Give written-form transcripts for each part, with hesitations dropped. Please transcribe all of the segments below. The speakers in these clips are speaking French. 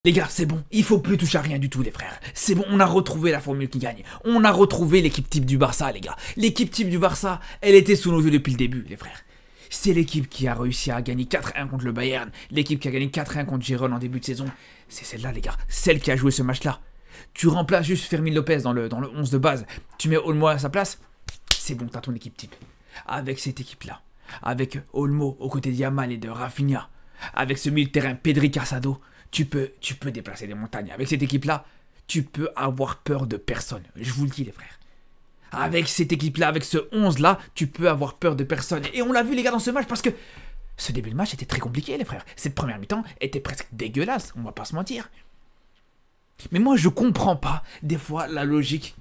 Les gars, c'est bon, il faut plus toucher à rien du tout les frères. C'est bon, on a retrouvé la formule qui gagne. On a retrouvé l'équipe type du Barça les gars. L'équipe type du Barça, elle était sous nos yeux depuis le début les frères. C'est l'équipe qui a réussi à gagner 4-1 contre le Bayern. L'équipe qui a gagné 4-1 contre Gérone en début de saison. C'est celle-là les gars, celle qui a joué ce match-là. Tu remplaces juste Fermín López dans le 11 de base. Tu mets Olmo à sa place. C'est bon, t'as ton équipe type. Avec cette équipe-là, avec Olmo aux côtés de Yamal et de Rafinha, avec ce milieu de terrain Pedri Casado, tu peux déplacer des montagnes. Avec cette équipe-là, tu peux avoir peur de personne. Je vous le dis les frères. Avec cette équipe-là, avec ce 11-là, tu peux avoir peur de personne. Et on l'a vu les gars dans ce match parce que ce début de match était très compliqué les frères. Cette première mi-temps était presque dégueulasse, on va pas se mentir. Mais moi je comprends pas des fois la logique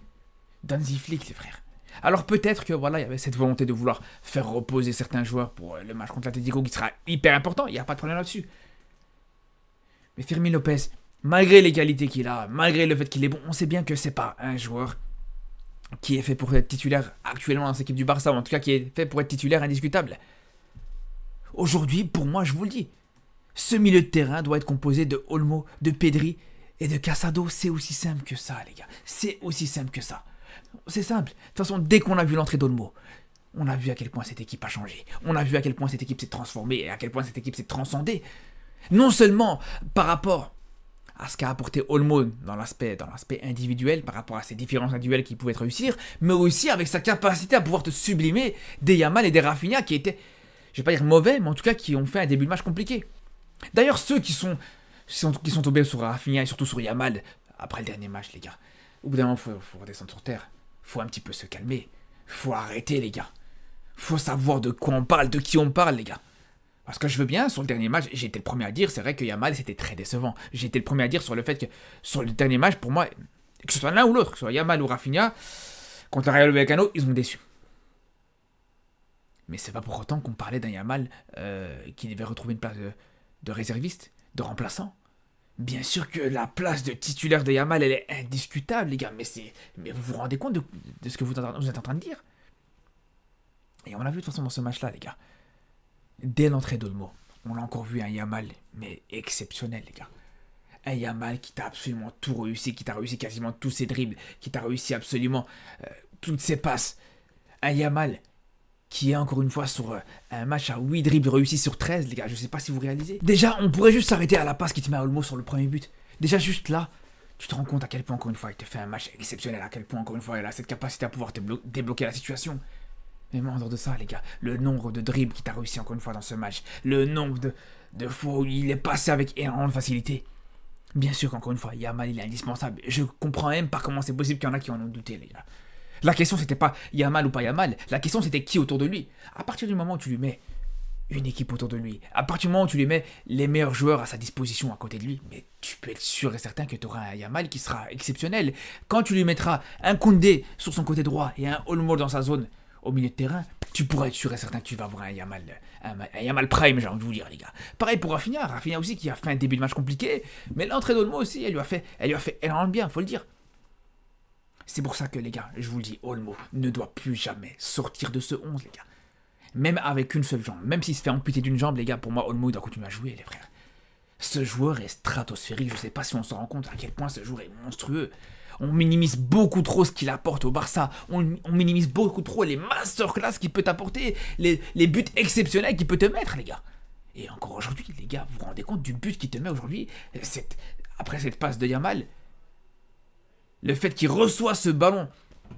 d'Hansi Flick les frères. Alors peut-être que voilà, il y avait cette volonté de vouloir faire reposer certains joueurs pour le match contre l'Atlético qui sera hyper important, il n'y a pas de problème là-dessus. Mais Fermín López, malgré les qualités qu'il a, malgré le fait qu'il est bon, on sait bien que c'est pas un joueur qui est fait pour être titulaire actuellement dans cette équipe du Barça, ou en tout cas qui est fait pour être titulaire indiscutable. Aujourd'hui, pour moi, je vous le dis, ce milieu de terrain doit être composé de Olmo, de Pedri et de Casado. C'est aussi simple que ça, les gars. C'est aussi simple que ça. C'est simple. De toute façon, dès qu'on a vu l'entrée d'Olmo, on a vu à quel point cette équipe a changé. On a vu à quel point cette équipe s'est transformée et à quel point cette équipe s'est transcendée. Non seulement par rapport à ce qu'a apporté Olmo dans l'aspect individuel, par rapport à ses différences individuelles qu'il pouvait réussir, mais aussi avec sa capacité à pouvoir te sublimer des Yamal et des Rafinha qui étaient, je vais pas dire mauvais, mais en tout cas qui ont fait un début de match compliqué. D'ailleurs, ceux qui sont tombés sur Rafinha et surtout sur Yamal après le dernier match, les gars, au bout d'un moment, faut redescendre sur terre. Faut un petit peu se calmer. Faut arrêter, les gars. Faut savoir de quoi on parle, de qui on parle, les gars. Parce que je veux bien, sur le dernier match, j'ai été le premier à dire, c'est vrai que Yamal, c'était très décevant. J'ai été le premier à dire sur le fait que, sur le dernier match, pour moi, que ce soit l'un ou l'autre, que ce soit Yamal ou Rafinha, contre le Rayo Vallecano, ils ont déçu. Mais c'est pas pour autant qu'on parlait d'un Yamal qui devait retrouver une place de réserviste, de remplaçant. Bien sûr que la place de titulaire de Yamal, elle est indiscutable, les gars, mais vous vous rendez compte de ce que vous êtes en train de dire? Et on l'a vu de toute façon dans ce match-là, les gars. Dès l'entrée d'Olmo, on a encore vu un Yamal, mais exceptionnel, les gars. Un Yamal qui t'a absolument tout réussi, qui t'a réussi quasiment tous ses dribbles, qui t'a réussi absolument toutes ses passes. Un Yamal qui est encore une fois sur un match à 8 dribbles réussis sur 13, les gars, je sais pas si vous réalisez. Déjà, on pourrait juste s'arrêter à la passe qui te met à Olmo sur le premier but. Déjà, juste là, tu te rends compte à quel point, encore une fois, il te fait un match exceptionnel, à quel point, encore une fois, il a cette capacité à pouvoir te débloquer la situation. Mais en dehors de ça, les gars, le nombre de dribbles qu'il t'a réussi encore une fois dans ce match, le nombre de fois où il est passé avec énormément de facilité. Bien sûr qu'encore une fois, Yamal, il est indispensable. Je comprends même pas comment c'est possible qu'il y en a qui en ont douté, les gars. La question, c'était pas Yamal ou pas Yamal. La question, c'était qui autour de lui. À partir du moment où tu lui mets une équipe autour de lui, à partir du moment où tu lui mets les meilleurs joueurs à sa disposition à côté de lui, mais tu peux être sûr et certain que tu auras un Yamal qui sera exceptionnel. Quand tu lui mettras un Koundé sur son côté droit et un Olmo dans sa zone au milieu de terrain, tu pourras être sûr et certain que tu vas avoir un Yamal prime, j'ai envie de vous dire, les gars. Pareil pour Rafinha. Rafinha aussi qui a fait un début de match compliqué, mais l'entrée d'Olmo aussi, elle lui a fait énormément de bien, faut le dire. C'est pour ça que, les gars, je vous le dis, Olmo ne doit plus jamais sortir de ce 11, les gars. Même avec une seule jambe. Même s'il se fait amputer d'une jambe, les gars, pour moi, Olmo, il doit continuer à jouer, les frères. Ce joueur est stratosphérique. Je sais pas si on se rend compte à quel point ce joueur est monstrueux. On minimise beaucoup trop ce qu'il apporte au Barça. On minimise beaucoup trop les masterclass qu'il peut t'apporter. Les buts exceptionnels qu'il peut te mettre, les gars. Et encore aujourd'hui, les gars, vous vous rendez compte du but qu'il te met aujourd'hui après cette passe de Yamal. Le fait qu'il reçoit ce ballon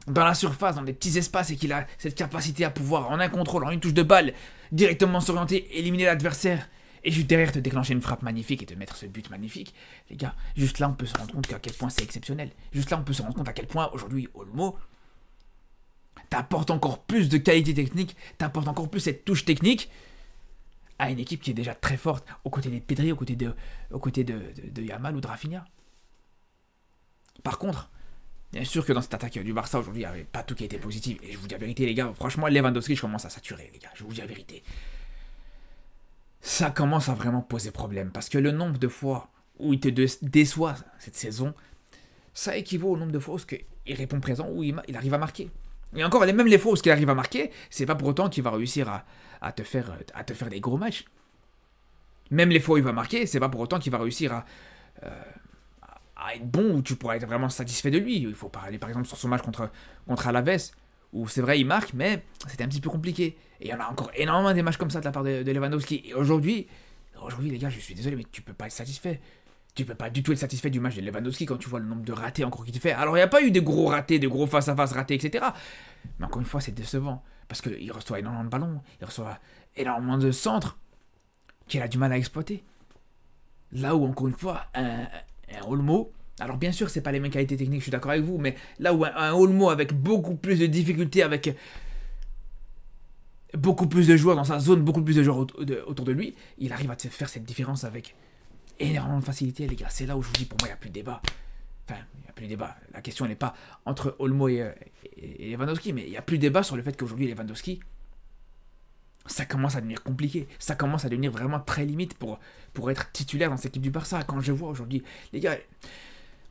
dans la surface, dans des petits espaces, et qu'il a cette capacité à pouvoir, en un contrôle, en une touche de balle, directement s'orienter, éliminer l'adversaire, et juste derrière te déclencher une frappe magnifique et te mettre ce but magnifique. Les gars, juste là, on peut se rendre compte à quel point c'est exceptionnel. Juste là, on peut se rendre compte à quel point, aujourd'hui, Olmo t'apporte encore plus de qualité technique, t'apporte encore plus cette touche technique à une équipe qui est déjà très forte, aux côtés des Pedri, aux côtés de Yamal ou de Rafinha. Par contre, bien sûr que dans cette attaque du Barça aujourd'hui, il n'y avait pas tout qui était positif. Et je vous dis la vérité, les gars, franchement, Lewandowski, je commence à saturer, les gars. Je vous dis la vérité. Ça commence à vraiment poser problème. Parce que le nombre de fois où il te déçoit cette saison, ça équivaut au nombre de fois où il répond présent, où il arrive à marquer. Et encore, même les fois où il arrive à marquer, c'est pas pour autant qu'il va réussir à te faire des gros matchs. Même les fois où il va marquer, c'est pas pour autant qu'il va réussir à être bon, où tu pourras être vraiment satisfait de lui. Il faut parler par exemple sur son match contre Alaves, où c'est vrai il marque, mais c'était un petit peu compliqué. Et il y en a encore énormément des matchs comme ça de la part de Lewandowski. Et aujourd'hui les gars, je suis désolé, mais tu peux pas être satisfait. Tu peux pas du tout être satisfait du match de Lewandowski quand tu vois le nombre de ratés encore qu'il te fait. Alors il n'y a pas eu de gros ratés, de gros face-à-face ratés, etc. Mais encore une fois, c'est décevant. Parce qu'il reçoit énormément de ballons, il reçoit énormément de centres qu'il a du mal à exploiter. Là où, encore une fois, un Olmo, alors bien sûr, c'est pas les mêmes qualités techniques, je suis d'accord avec vous, mais là où un Olmo avec beaucoup plus de difficultés, avec beaucoup plus de joueurs dans sa zone, beaucoup plus de joueurs autour de lui, il arrive à te faire cette différence avec énormément de facilité, les gars. C'est là où je vous dis, pour moi, il n'y a plus de débat. Enfin, il n'y a plus de débat. La question, elle n'est pas entre Olmo et Lewandowski, mais il n'y a plus de débat sur le fait qu'aujourd'hui, Lewandowski, ça commence à devenir compliqué. Ça commence à devenir vraiment très limite pour être titulaire dans cette équipe du Barça. Quand je vois aujourd'hui, les gars,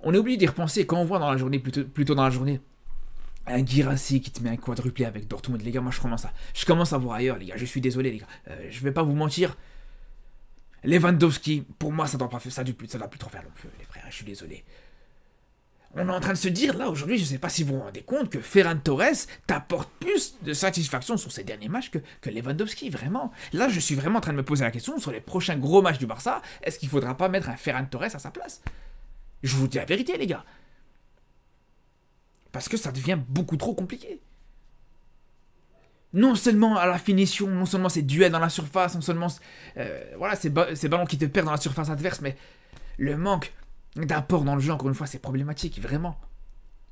on est obligé d'y repenser. Quand on voit dans la journée, plutôt dans la journée, un Guirassy qui te met un quadruplé avec Dortmund, les gars, moi je commence à voir ailleurs, les gars. Je suis désolé, les gars. Je vais pas vous mentir. Lewandowski, pour moi, ça doit plus trop faire long feu, les frères. Je suis désolé. On est en train de se dire, là, aujourd'hui, je ne sais pas si vous vous rendez compte que Ferran Torres t'apporte plus de satisfaction sur ces derniers matchs que Lewandowski, vraiment. Là, je suis vraiment en train de me poser la question, sur les prochains gros matchs du Barça, est-ce qu'il ne faudra pas mettre un Ferran Torres à sa place? Je vous dis la vérité, les gars. Parce que ça devient beaucoup trop compliqué. Non seulement à la finition, non seulement ces duels dans la surface, non seulement voilà, ces ballons qui te perdent dans la surface adverse, mais le manque d'apport dans le jeu, encore une fois, c'est problématique, vraiment.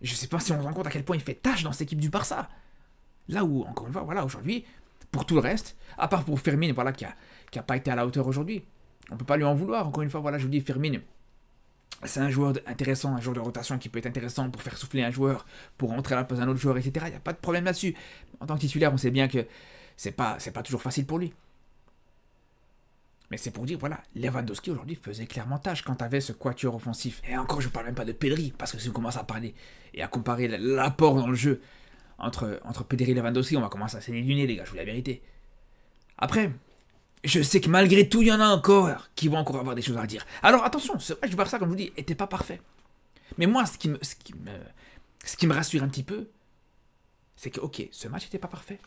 Je sais pas si on se rend compte à quel point il fait tâche dans cette équipe du Barça. Là où, encore une fois, voilà, aujourd'hui, pour tout le reste, à part pour Fermin, voilà, qui a pas été à la hauteur aujourd'hui, on peut pas lui en vouloir. Encore une fois, voilà, je vous dis, Fermin, c'est un joueur intéressant, un joueur de rotation qui peut être intéressant pour faire souffler un joueur, pour rentrer à la place d'un autre joueur, etc. Il n'y a pas de problème là-dessus. En tant que titulaire, on sait bien que c'est pas toujours facile pour lui. Mais c'est pour dire, voilà, Lewandowski aujourd'hui faisait clairement tâche quand t'avais ce quatuor offensif. Et encore, je parle même pas de Pedri, parce que si on commence à parler et à comparer l'apport dans le jeu entre Pedri et Lewandowski, on va commencer à saigner du nez, les gars, je vous dis la vérité. Après, je sais que malgré tout, il y en a encore qui vont encore avoir des choses à dire. Alors attention, ce match du Barça, comme je vous dis, était pas parfait. Mais moi, ce qui me rassure un petit peu, c'est que, ok, ce match n'était pas parfait.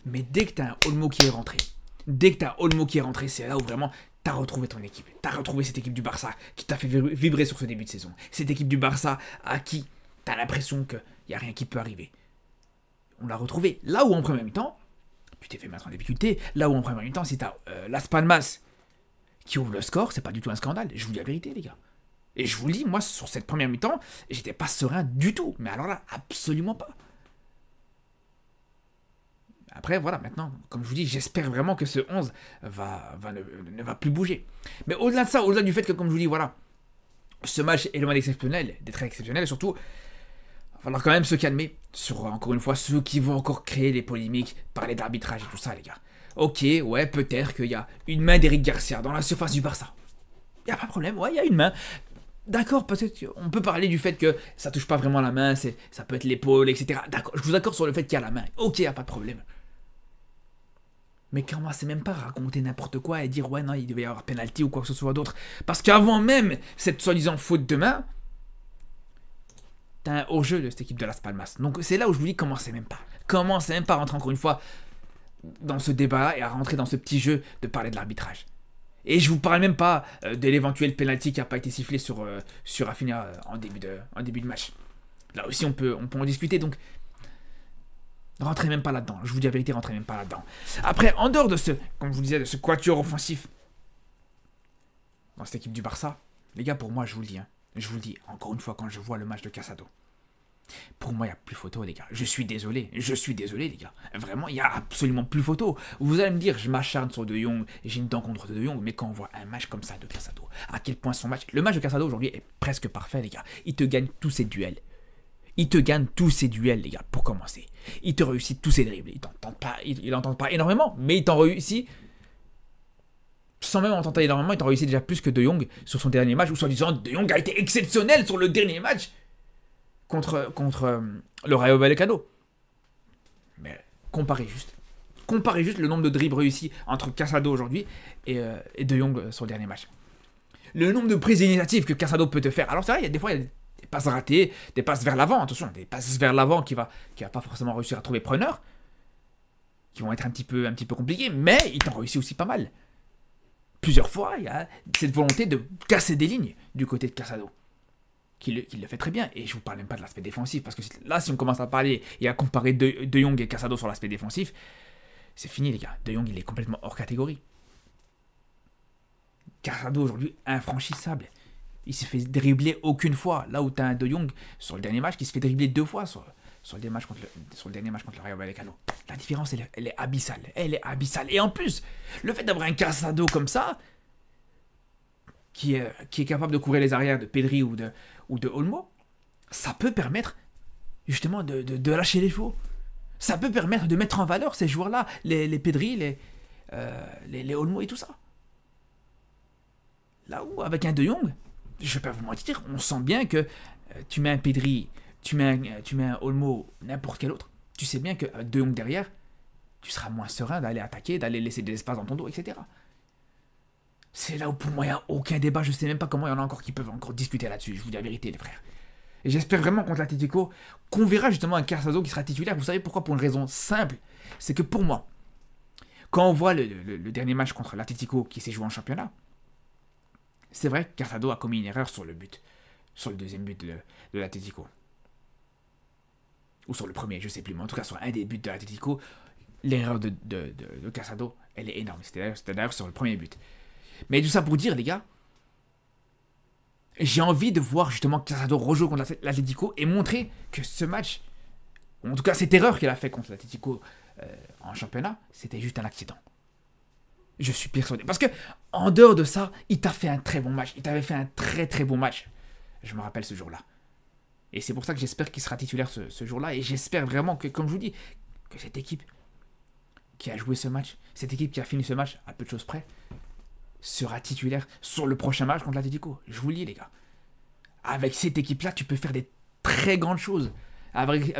Mais dès que t'as un Olmo qui est rentré, c'est là où vraiment t'as retrouvé ton équipe. T'as retrouvé cette équipe du Barça qui t'a fait vibrer sur ce début de saison. Cette équipe du Barça à qui t'as l'impression qu'il n'y a rien qui peut arriver. On l'a retrouvé. Là où en première mi-temps, tu t'es fait mettre en difficulté. Là où en première mi-temps, si t'as Las Palmas qui ouvre le score, c'est pas du tout un scandale. Je vous dis la vérité, les gars. Et je vous le dis, moi, sur cette première mi-temps, j'étais pas serein du tout. Mais alors là, absolument pas. Après, voilà, maintenant, comme je vous dis, j'espère vraiment que ce 11 ne va plus bouger. Mais au-delà de ça, au-delà du fait que, comme je vous dis, voilà, ce match est loin d'être exceptionnel, et surtout, il va falloir quand même se calmer sur, encore une fois, ceux qui vont encore créer des polémiques, parler d'arbitrage et tout ça, les gars. Ok, ouais, peut-être qu'il y a une main d'Eric Garcia dans la surface du Barça. Il n'y a pas de problème, ouais, il y a une main. D'accord, peut-être qu'on peut parler du fait que ça touche pas vraiment la main, ça peut être l'épaule, etc. D'accord, je vous accorde sur le fait qu'il y a la main. Ok, il n'y a pas de problème. Mais commencez même pas à raconter n'importe quoi et dire ouais non il devait y avoir penalty ou quoi que ce soit d'autre. Parce qu'avant même cette soi-disant faute de main, t'as un hors-jeu de cette équipe de Las Palmas. Donc c'est là où je vous dis commencez même pas. Commencez même pas à rentrer encore une fois dans ce débat et à rentrer dans ce petit jeu de parler de l'arbitrage. Et je vous parle même pas de l'éventuel penalty qui n'a pas été sifflé sur Rafinha en début de match. Là aussi on peut en discuter donc. Rentrez même pas là-dedans. Je vous dis la vérité, rentrez même pas là-dedans. Après, en dehors de comme je vous disais, de ce quatuor offensif dans cette équipe du Barça, les gars, pour moi, je vous le dis, encore une fois, quand je vois le match de Casado, pour moi, il n'y a plus photo, les gars. Je suis désolé, les gars. Vraiment, il n'y a absolument plus photo. Vous allez me dire, je m'acharne sur De Jong, j'ai une dent contre De Jong, mais quand on voit un match comme ça de Casado, à quel point le match de Casado aujourd'hui est presque parfait, les gars. Il te gagne tous ses duels. Il te gagne tous ses duels, les gars, pour commencer. Il te réussit tous ses dribbles. Il n'en tente pas énormément, mais il t'en réussit. Sans même en tenter énormément, il t'en réussit déjà plus que De Jong sur son dernier match, où soi-disant De Jong a été exceptionnel sur le dernier match contre le Rayo Vallecano. Mais comparez juste le nombre de dribbles réussis entre Casado aujourd'hui et De Jong sur le dernier match. Le nombre de prises d'initiative que Casado peut te faire. Alors c'est vrai, il y a des fois, il y a des passes ratées, des passes vers l'avant, attention, des passes vers l'avant qui va pas forcément réussir à trouver preneur, qui vont être un petit peu compliquées, mais il t'en réussit aussi pas mal. Plusieurs fois, il y a cette volonté de casser des lignes du côté de Casado, qui le fait très bien. Et je vous parle même pas de l'aspect défensif, parce que là, si on commence à parler et à comparer De Jong et Casado sur l'aspect défensif, c'est fini les gars. De Jong, il est complètement hors catégorie. Casado aujourd'hui infranchissable. Il s'est fait dribbler aucune fois. Là où tu as un De Jong sur le dernier match qui se fait dribbler 2 fois sur le dernier match contre le Rayo Vallecano. La différence, elle est abyssale. Elle est abyssale. Et en plus, le fait d'avoir un Casado comme ça, qui est capable de couvrir les arrières de Pedri ou de Olmo, ça peut permettre justement de lâcher les chevaux. Ça peut permettre de mettre en valeur ces joueurs-là, les Pedri, les Olmo et tout ça. Là où, avec un De Jong, je vais pas vous mentir, on sent bien que tu mets un Pedri, tu mets un Olmo, n'importe quel autre, tu sais bien qu'avec De Jong derrière, tu seras moins serein d'aller attaquer, d'aller laisser des espaces dans ton dos, etc. C'est là où pour moi il n'y a aucun débat, je sais même pas comment il y en a encore qui peuvent encore discuter là-dessus, je vous dis la vérité les frères. Et j'espère vraiment contre l'Atlético qu'on verra justement un Casado qui sera titulaire. Vous savez pourquoi? Pour une raison simple, c'est que pour moi, quand on voit le dernier match contre l'Atlético qui s'est joué en championnat, c'est vrai que Casado a commis une erreur sur le but, sur le deuxième but de l'Atlético. Ou sur le premier, je sais plus, mais en tout cas sur un des buts de l'Atlético, l'erreur de Casado, elle est énorme. C'était d'ailleurs sur le premier but. Mais tout ça pour dire, les gars, j'ai envie de voir justement Casado rejouer contre l'Atlético et montrer que ce match, ou en tout cas cette erreur qu'il a fait contre l'Atlético en championnat, c'était juste un accident. Je suis persuadé. Parce que, en dehors de ça, il t'a fait un très bon match. Il t'avait fait un très très bon match. Je me rappelle ce jour-là. Et c'est pour ça que j'espère qu'il sera titulaire ce jour-là. Et j'espère vraiment que, comme je vous dis, que cette équipe qui a joué ce match, cette équipe qui a fini ce match, à peu de choses près, sera titulaire sur le prochain match contre l'Atlético. Je vous le dis, les gars. Avec cette équipe-là, tu peux faire des très grandes choses. Avec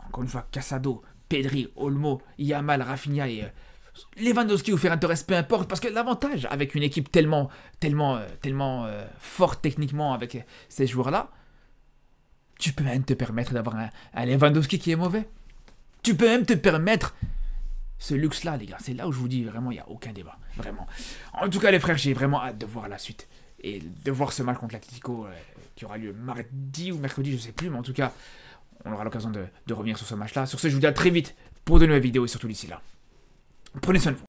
encore une fois, Casado, Pedri, Olmo, Yamal, Rafinha et Lewandowski ou Ferran Torres, peu importe. Parce que l'avantage avec une équipe tellement forte techniquement avec ces joueurs-là, tu peux même te permettre d'avoir un Lewandowski qui est mauvais. Tu peux même te permettre ce luxe-là, les gars. C'est là où je vous dis vraiment, il n'y a aucun débat. Vraiment. En tout cas, les frères, j'ai vraiment hâte de voir la suite. Et de voir ce match contre l'Atlético qui aura lieu mardi ou mercredi, je ne sais plus. Mais en tout cas, on aura l'occasion de revenir sur ce match-là. Sur ce, je vous dis à très vite pour de nouvelles vidéos et surtout d'ici là. Prenez soin de vous.